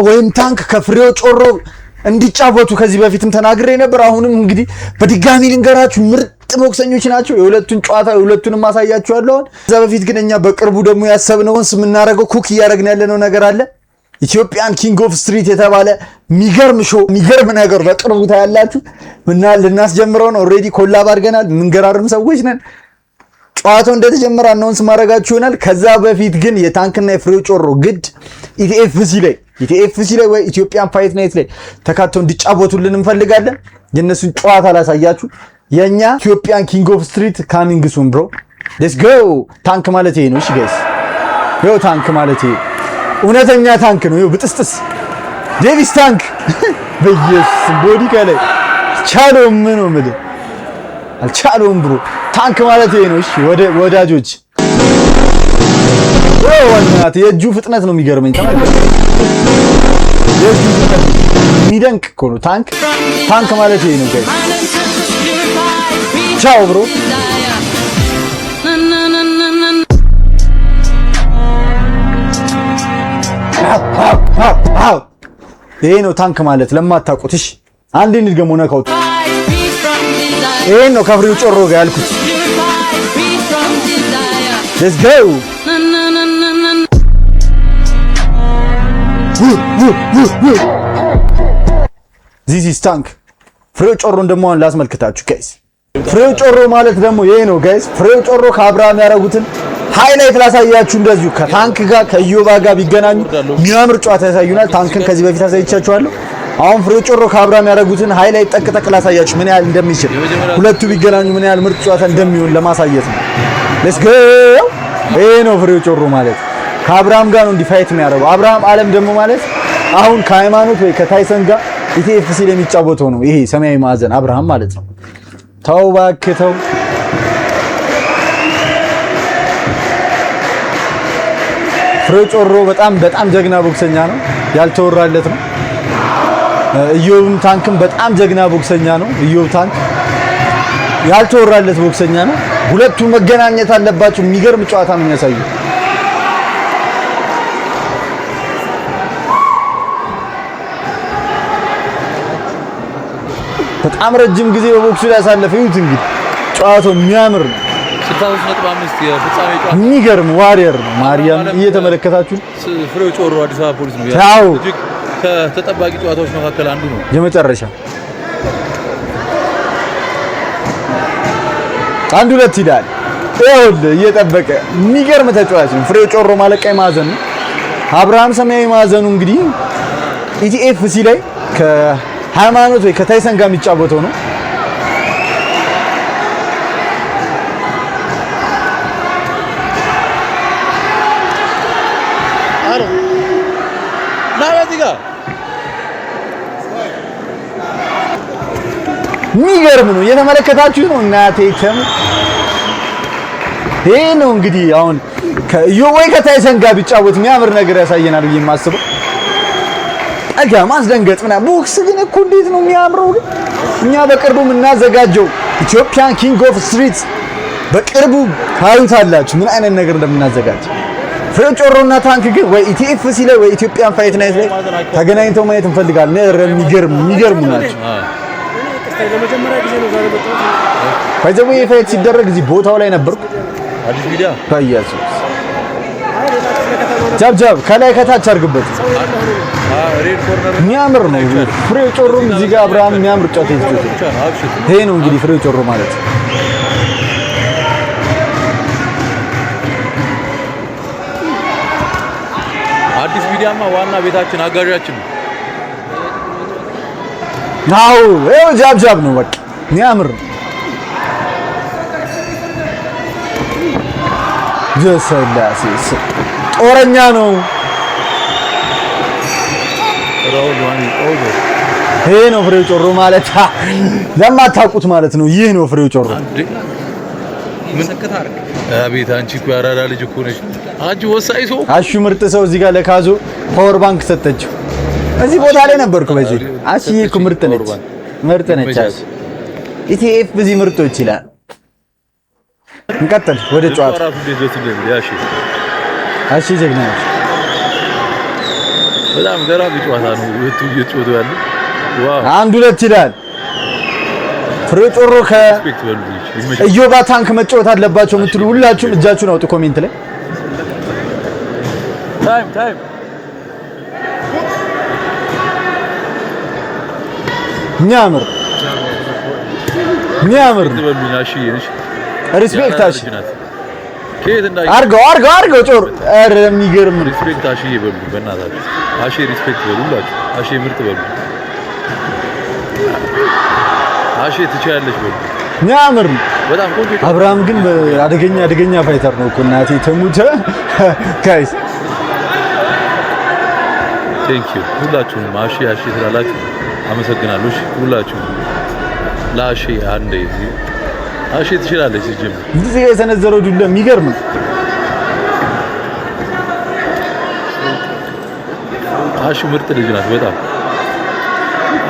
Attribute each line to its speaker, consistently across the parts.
Speaker 1: ወይም ታንክ ከፍሬው ጮሮ እንዲጫወቱ ከዚህ በፊትም ተናግሬ ነበር። አሁንም እንግዲህ በድጋሚ ልንገራችሁ ምርጥ ቦክሰኞች ናቸው። የሁለቱን ጨዋታ የሁለቱንም ማሳያችኋለሁ። ከዛ በፊት ግን እኛ በቅርቡ ደግሞ ያሰብነውን ስምናረገው ኩክ እያደረግን ያለነው ነገር አለ። ኢትዮጵያን ኪንግ ኦፍ ስትሪት የተባለ ሚገርም ሾው ሚገርም ነገር በቅርቡ ታያላችሁ እና ልናስጀምረው ነው። ኦሬዲ ኮላብ አድርገናል። ምንገራርም ሰዎች ነን። ጨዋታው እንደተጀመረ አናውንስ ማድረጋችሁ ይሆናል። ከዛ በፊት ግን የታንክና የፍሬው ጮሮ ግድ ኢቲኤፍሲ ላይ ወይ ኢትዮጵያን ፋይት ናይት ላይ ተካተው እንዲጫወቱልን እንፈልጋለን። የነሱን ጨዋታ ላሳያችሁ። የኛ ኢትዮጵያን ኪንግ ኦፍ ስትሪት ካሚንግ ሱን ብሮ ሌትስ ጎ። ታንክ ማለት ይሄ ነው። እሺ ጋይስ ይኸው ታንክ ማለት ይሄ እውነተኛ ታንክ ነው። ይኸው ብጥስጥስ ዴቪስ ታንክ በየስ ቦዲ ከላይ ቻሎም ነው ምድር አልቻለውም ብሮ ታንክ ማለት ይሄ ነው። እሺ ወዳጆች ወናት የእጁ ፍጥነት ነው የሚገርመኝ። ተመልከቱ የእጁ ፍጥነት የሚደንቅ እኮ ነው። ታንክ ማለት ይሄ ነው ጋይስ። ቻው ብሮ ይሄ ነው ታንክ ማለት ለማታውቁት። እሺ አንዴ እንድገመው ነካውት። ይሄ ነው ከፍሬው ጮሮ ጋር ያልኩት። let's go this is tank። ፍሬው ጮሮን ደግሞ አሁን ላስመልክታችሁ ጋይስ። ፍሬው ጮሮ ማለት ደግሞ ይሄ ነው ጋይስ። ፍሬው ጮሮ ከአብርሃም ያደረጉትን ሃይላይት ላሳያችሁ። እንደዚሁ ከታንክ ጋር ከኢዮባ ጋር ቢገናኙ የሚያምር ጨዋታ ያሳዩናል። ታንክን ከዚህ በፊት አሳይቻችኋለሁ። አሁን ፍሬው ጮሮ ከአብርሃም ያደረጉትን ሃይላይት ጠቅጠቅ ላሳያችሁ ምን ያህል እንደሚችል ሁለቱ ቢገናኙ ምን ያህል ምርጥ ጨዋታ እንደሚሆን ለማሳየት ነው። ሌትስ ጎ ይሄ ነው ፍሬው ጮሮ ማለት። ከአብርሃም ጋር ነው እንዲፋይት የሚያደርገው። አብርሃም አለም ደግሞ ማለት አሁን ከሃይማኖት ወይ ከታይሰን ጋር ኢቲኤፍሲ ላይ የሚጫወተው ነው። ይሄ ሰማያዊ ማዕዘን አብርሃም ማለት ነው። ተው እባክህ ተው። ፍሬው ጮሮ በጣም ጀግና ቦክሰኛ ነው፣ ያልተወራለት ነው። ኢዮብም ታንክም በጣም ጀግና ቦክሰኛ ነው። ኢዮብ ታንክ ያልተወራለት ቦክሰኛ ነው። ሁለቱ መገናኘት አለባቸው። የሚገርም ጨዋታ ነው የሚያሳዩ። በጣም ረጅም ጊዜ በቦክሱ ላይ ያሳለፈ ይሁት እንግዲህ ጨዋታው የሚያምር ነው።
Speaker 2: 63.5 የፍጻሜ ጨዋታ
Speaker 1: የሚገርም ዋሪየር ነው። ማርያም እየተመለከታችሁ
Speaker 2: ፍሬው ጮሮ አዲስ አበባ ፖሊስ ነው
Speaker 1: ያው
Speaker 2: ከተጠባቂ ጨዋታዎች መካከል አንዱ ነው።
Speaker 1: የመጨረሻ አንድ ሁለት ይላል። ይኸውልህ እየጠበቀ የሚገርም ተጫዋች ነው። ፍሬው ጮሮ ማለት ቀይ ማዕዘን ነው። አብርሃም ሰማያዊ ማዕዘኑ እንግዲህ ኢቲኤፍሲ ላይ ከሃይማኖት ወይ ከታይሰን ጋር የሚጫወተው ነው። የሚገርም ነው። እየተመለከታችሁ ነው እናቴ ተም ይሄ ነው እንግዲህ አሁን ከኢዮብ ወይ ከታይሰን ጋር ቢጫወት የሚያምር ነገር ያሳየናል ብዬ የማስበው። አጋ ማስደንገጥ ምናምን ቦክስ ግን እኮ እንዴት ነው የሚያምረው። ግን እኛ በቅርቡ የምናዘጋጀው ኢትዮጵያን ኪንግ ኦፍ ስትሪት በቅርቡ ታዩታላችሁ ምን አይነት ነገር እንደምናዘጋጅ። ፍሬው ጮሮና ታንክ ግን ወይ ኢቲኤፍሲ ላይ ወይ ኢትዮጵያን ፋይት ናይት ላይ ተገናኝተው ማየት እንፈልጋለን። የሚገርሙ ናቸው።
Speaker 3: ለመጀመሪያ ጊዜ ነው ዛሬ በጣም
Speaker 1: ከዚህ ወይ ፋይት ሲደረግ እዚህ ቦታው ላይ ነበርኩ።
Speaker 2: አዲስ ሚዲያ
Speaker 1: ታያችሁ። ጃብ ከላይ ከታች አድርግበት።
Speaker 2: ሬድ ኮርነር
Speaker 1: የሚያምር ነው። ፍሬው ጮሮም እዚህ ጋር አብርሃም የሚያምር ጨዋታ ይጫወታል። ይሄ ነው እንግዲህ ፍሬው ጮሮ ማለት።
Speaker 2: አዲስ ሚዲያማ ዋና ቤታችን አጋዣችን ነው።
Speaker 1: ናው ይኸው ጃብ ነው በቃ የሚያምር ጀሰላሴ ጦረኛ ነው። ይሄ ነው ፍሬው ጮሮ ማለት ለማታውቁት ማለት ነው። ይህ ነው ፍሬው ጮሮ።
Speaker 2: ምን ሰከታር አቤት አንቺ እኮ ያራዳ ልጅ እኮ ነሽ አንቺ ወሳኝ ሰው።
Speaker 1: አሹ ምርጥ ሰው እዚህ ጋር ለካዞ ፓወር ባንክ ሰጠችው። እዚህ ቦታ ላይ ነበርኩ። በዚህ አሽዬ እኮ ምርጥ ነች። ኢቲኤፍ በዚህ ምርጦች ይላል። እንቀጥል ወደ ጨዋታ እሺ ጀግናዎች
Speaker 2: በጣም ገራሚ ጨዋታ ነው እየተጫወቱ ያለው። ዋው
Speaker 1: 1-2 ይላል። ፍሬው ጮሮ ከኢዮባ ታንክ መጫወት አለባቸው የምትሉ ሁላችሁም እጃችሁን አውጡ ኮሜንት ላይ።
Speaker 2: ታይም
Speaker 1: የሚያምር ሪስፔክት አሺ አርገው ጮሮ ኧረ የሚገርም
Speaker 2: ሪስፔክት አሺ ይበሉ በእናታችሁ። አሺ ሪስፔክት በሉላችሁ። አሺ ምርጥ በሉ። አሺ ትችያለሽ በሉ።
Speaker 1: የሚያምር
Speaker 2: በጣም ቆንጆ።
Speaker 1: አብርሃም ግን አደገኛ ፋይተር ነው እኮ እናቴ ተሙተ ጋይስ
Speaker 2: ቴንክ ዩ ሁላችሁም አሺ ስላላችሁ አመሰግናለሁ። እሺ ሁላችሁም ለአሺ አንዴ አሺ ትችላለች። ሲጀምር
Speaker 1: እዚህ የሰነዘረው ዱላ የሚገርም ነው።
Speaker 2: አሺ ምርጥ ልጅ ናት በጣም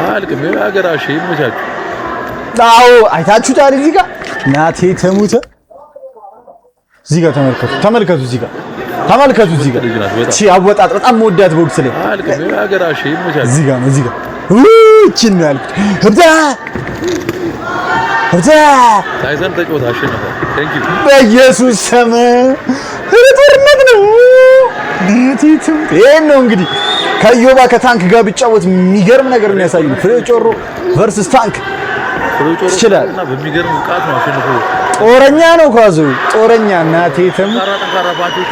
Speaker 2: አልቅም። የሀገር አሺ ይመቻችሁ።
Speaker 1: አዎ አይታችሁታል። እዚህ ጋር ናቴ ተሙተ እዚህ ጋር ተመልከቱ። እዚህ ጋር እቺ አወጣጥ በጣም መወዳት ቦክስ ላይ
Speaker 2: አልቅም። የሀገር አሺ ይመቻችሁ።
Speaker 1: እዚህ ጋር እቺን ነው ያልኩት።
Speaker 2: ታይሰን ተጫወተ አሸነፈ። ቴንክ ዩ
Speaker 1: በኢየሱስ ስም ጦርነት ነው። ይሄን ነው እንግዲህ ከኢዮባ ከታንክ ጋር ቢጫወት የሚገርም ነገር የሚያሳዩ ፍሬው ጮሮ ቨርሰስ ታንክ ይችላል
Speaker 2: እና በሚገርም ቃት ነው አሸነፈ።
Speaker 1: ጦረኛ ነው ኳዙ ጦረኛ እናቴ ተም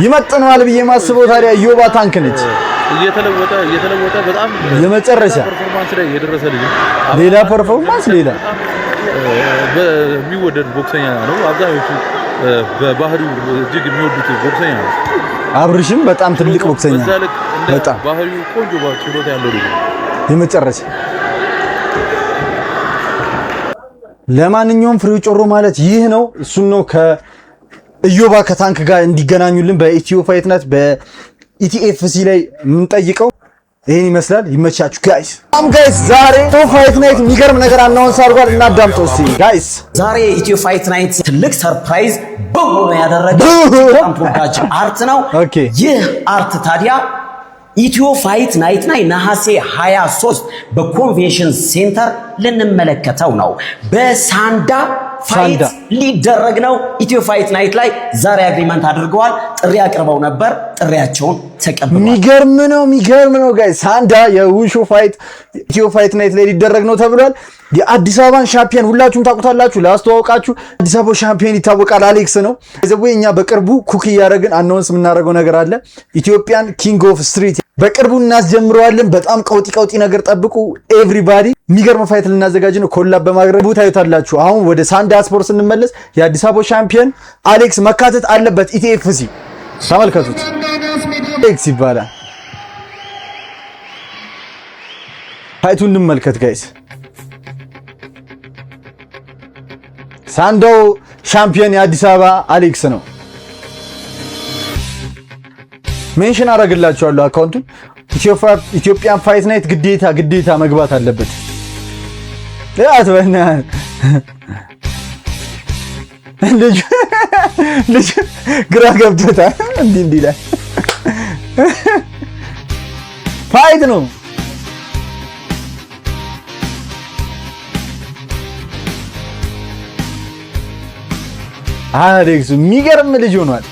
Speaker 1: ይመጥነዋል ብዬ ማስበው ታዲያ ኢዮባ ታንክ ነች።
Speaker 2: እየተለወጠ በጣም
Speaker 1: የመጨረሻ
Speaker 2: ፐርፎርማንስ ላይ የደረሰ ልጅ
Speaker 1: ሌላ ፐርፎርማንስ ሌላ
Speaker 2: በሚወደድ ቦክሰኛ ነው። አብዛኞቹ በባህሪው እጅግ የሚወዱት ቦክሰኛ ነው።
Speaker 1: አብርሽም በጣም ትልቅ ቦክሰኛ ነው። በጣም
Speaker 2: ባህሪው ቆንጆ ችሎታ ያለው ልጅ
Speaker 1: የመጨረሻ። ለማንኛውም ፍሬው ጮሮ ማለት ይህ ነው። እሱን ነው ከኢዮባ ከታንክ ጋር እንዲገናኙልን በኢትዮ ፋይት ናይት በኢቲኤፍሲ ላይ የምንጠይቀው ይሄን ይመስላል። ይመቻችሁ ጋይስ። ዛሬ ኢትዮ ፋይት ናይት የሚገርም ነገር አናውንስ አድርጓል። እናዳምጠው እስቲ ጋይስ።
Speaker 4: ዛሬ ኢትዮ ፋይት ናይት ትልቅ ሰርፕራይዝ በሆነ ያደረገው በጣም ተወዳጅ አርት ነው። ይህ አርት ታዲያ ኢትዮ ፋይት ናይት ላይ ነሐሴ 23 በኮንቬንሽን ሴንተር ልንመለከተው ነው። በሳንዳ ፋይት ሊደረግ ነው። ኢትዮ ፋይት ናይት ላይ ዛሬ አግሪመንት አድርገዋል። ጥሪ አቅርበው ነበር። ጥሪያቸውን ተቀብለዋል።
Speaker 1: የሚገርም ነው ጋይስ። ሳንዳ የውሹ ፋይት ኢትዮ ፋይት ናይት ላይ ሊደረግ ነው ተብሏል። የአዲስ አበባን ሻምፒዮን ሁላችሁም ታውቁታላችሁ። ላስተዋውቃችሁ አዲስ አበባ ሻምፒዮን ይታወቃል፣ አሌክስ ነው። ዘቦይ እኛ በቅርቡ ኩክ እያደረግን አናውንስ የምናደርገው ነገር አለ። ኢትዮጵያን ኪንግ ኦፍ ስትሪት በቅርቡ እናስጀምረዋለን። በጣም ቀውጢ ነገር ጠብቁ ኤቭሪባዲ። የሚገርም ፋይት ልናዘጋጅ ነው። ኮላብ በማድረግ ታዩታላችሁ። አሁን ወደ ሳንዳ ስፖርት ስንመለስ የአዲስ አበባ ሻምፒዮን አሌክስ መካተት አለበት። ኢቲኤፍሲ ተመልከቱት። አሌክስ ይባላል። ፋይቱን እንመልከት ጋይስ። ሳንዳው ሻምፒዮን የአዲስ አበባ አሌክስ ነው። ሜንሽን አደርግላችኋለሁ አካውንቱን። ኢትዮጵያን ፋይት ናይት ግዴታ መግባት አለበት። ያትበና ልጅ ግራ ገብቶታል። እንዲህ ይላል። ፋይት ነው። አሌክስ የሚገርም ልጅ ሆኗል።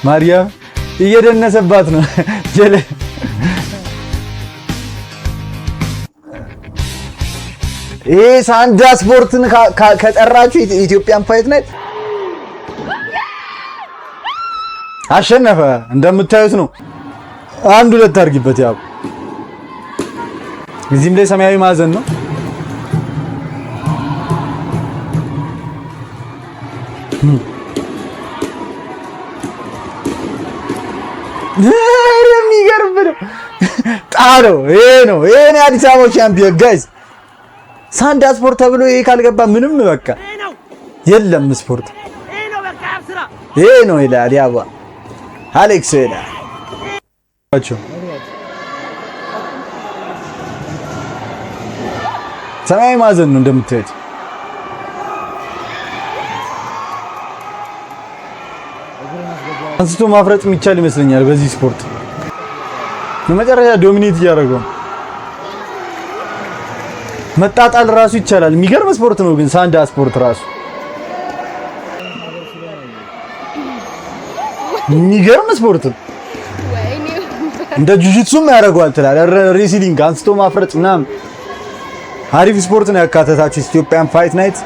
Speaker 1: ማርያም እየደነሰባት ነው። ይሄ ሳንዳ ስፖርትን ከጠራችሁ ኢትዮጵያን ፋይት ናይት አሸነፈ። እንደምታዩት ነው። 1-2 አድርጊበት። ያው እዚህም ላይ ሰማያዊ ማዕዘን ነው። የሚገርም ነው። ጣለው። ይሄ ነው የአዲስ አበባ ሻምፒዮን ጋይስ። ሳንዳ ስፖርት ተብሎ ይሄ ካልገባ ምንም በቃ የለም ስፖርት። ይሄ ነው ይላል ያባ አሌክስ ይላል። ሰማያዊ ማዕዘን ነው እንደምታዩት። አንስቶ ማፍረጥ የሚቻል ይመስለኛል በዚህ ስፖርት። በመጨረሻ ዶሚኔት እያደረገው መጣጣል ራሱ ይቻላል። የሚገርም ስፖርት ነው ግን ሳንዳ ስፖርት ራሱ የሚገርም ስፖርት ነው። እንደ ጁጂትሱም ያደርገዋል ትላለህ። ሬስሊንግ አንስቶ ማፍረጥ ምናምን አሪፍ ስፖርት ነው ያካተታችሁ ኢትዮጵያን ፋይት ናይት።